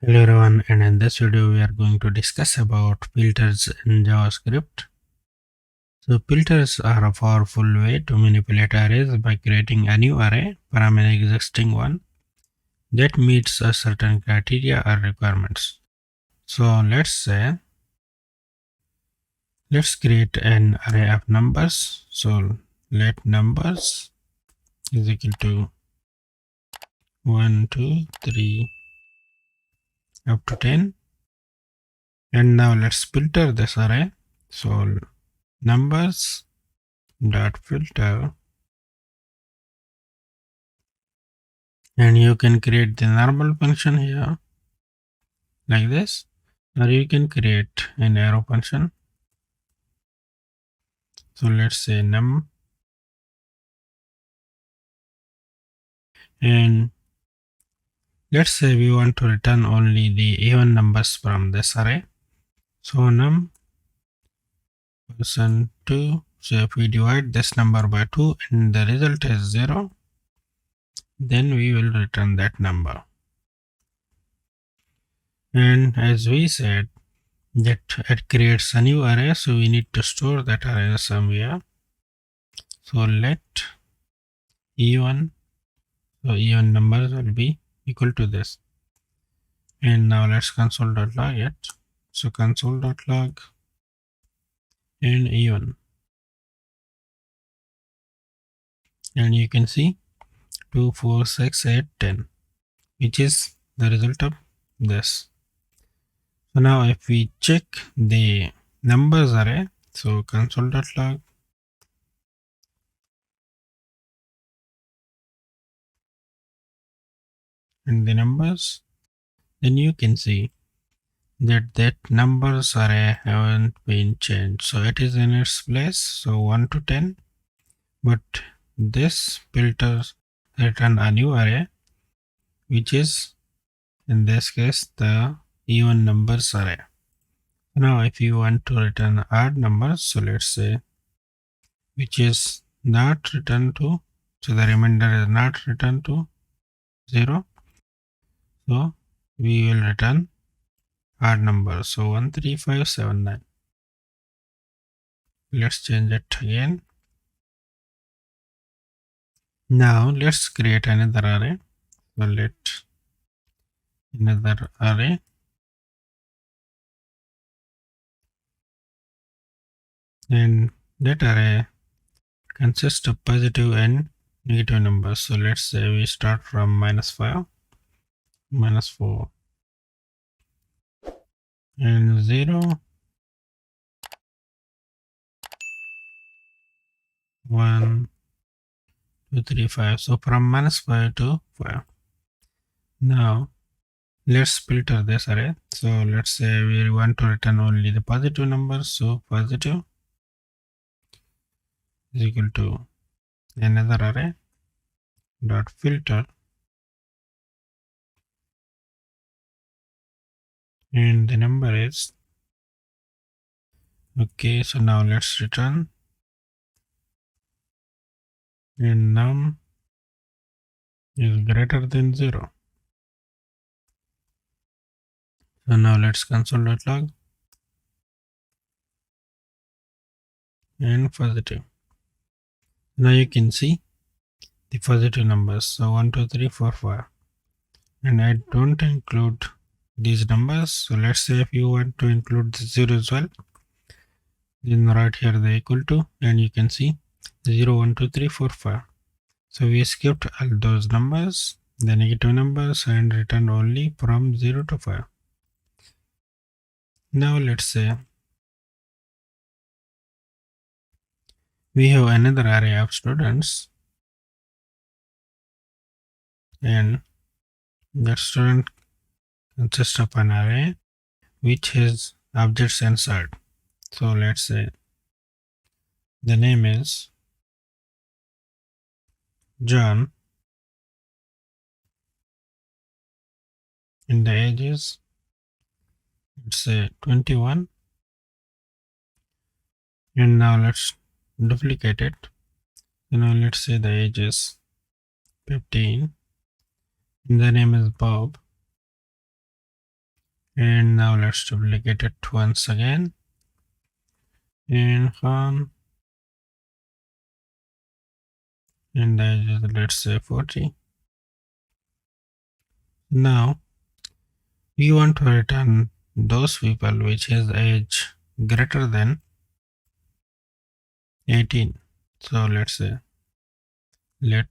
Hello everyone, and in this video we are going to discuss about filters in JavaScript. So filters are a powerful way to manipulate arrays by creating a new array from an existing one that meets a certain criteria or requirements. So let's create an array of numbers. So let numbers is equal to 1, 2, 3 up to 10. And now let's filter this array. So numbers dot filter, and you can create the normal function here like this, or you can create an arrow function. So let's say num, and let's say we want to return only the even numbers from this array. So num person 2. So if we divide this number by 2 and the result is 0, then we will return that number. And as we said that it creates a new array, so we need to store that array somewhere. So let even, so even numbers will be equal to this. And now let's console.log it. So console.log and even, and you can see 2, 4, 6, 8, 10, which is the result of this. So now if we check the numbers array, so console.log and the numbers, then you can see that numbers array haven't been changed. So it is in its place, so 1 to 10, but this filters return a new array, which is in this case the even numbers array. Now if you want to return odd numbers, so let's say which is not returned to, so the remainder is not returned to 0, so we will return odd numbers, so 1, 3, 5, 7, 9. Let's change it again. Now let's create another array. So let another array, and that array consists of positive and negative numbers. So let's say we start from -5, -4, and 0, 1, 2, 3, 5. So from -5 to 5. Now let's filter this array. So let's say we want to return only the positive numbers. So positive is equal to another array dot filter, and the number is okay. So now let's return, and num is greater than 0. So now let's console.log and positive. Now you can see the positive numbers. So 1, 2, 3, 4, 5. And I don't include these numbers. So let's say if you want to include the 0 as well, then right here the equal to, and you can see 0, 1, 2, 3, 4, 5. So we skipped all those numbers, the negative numbers, and returned only from 0 to 5. Now let's say we have another array of students, and that student consists of an array which has objects inside. So let's say the name is John, and the age is, let's say, 21. And now let's duplicate it. So now let's say the age is 15, and the name is Bob, And now let's duplicate it once again. And Khan. And let's say 40. Now we want to return those people which is age greater than 18. So let's say let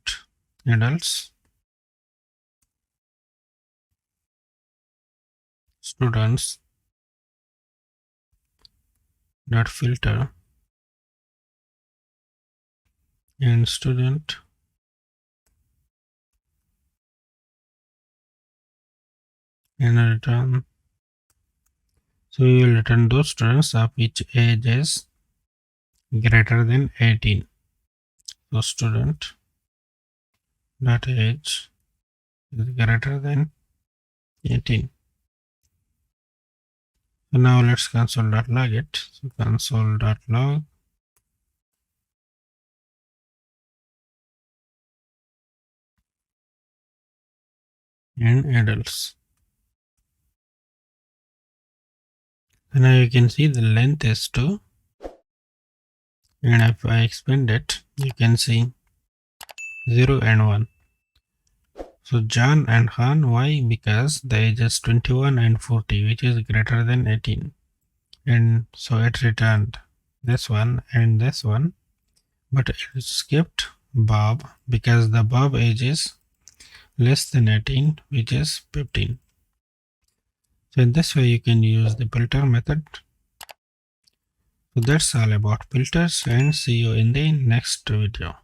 adults students dot filter and student and return. So we will return those students of which age is greater than 18. So student dot age is greater than 18. So now let's console.log it. So console.log and adults. And now you can see the length is 2. And if I expand it, you can see 0 and 1. So John and Han, why? Because the age is 21 and 40, which is greater than 18. And so it returned this one and this one, but it skipped Bob because the Bob age is less than 18, which is 15. So in this way you can use the filter method. So that's all about filters, and see you in the next video.